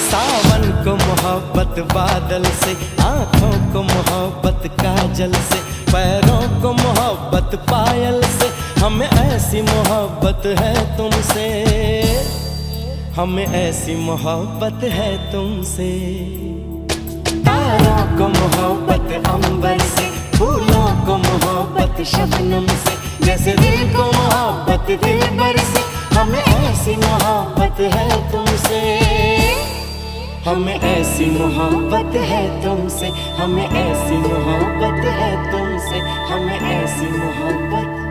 सावन को मोहब्बत बादल से, आँखों को मोहब्बत काजल से, पैरों को मोहब्बत पायल से, हमें ऐसी मोहब्बत है तुमसे, हमें ऐसी मोहब्बत है तुमसे। तारों को मोहब्बत अंबर से, फूलों को मोहब्बत शबनम से, जैसे दिल को मोहब्बत दिलबर से, हमें ऐसी मोहब्बत है तुमसे, हमें ऐसी मोहब्बत है तुमसे, हमें ऐसी मोहब्बत है तुमसे, हमें ऐसी मोहब्बत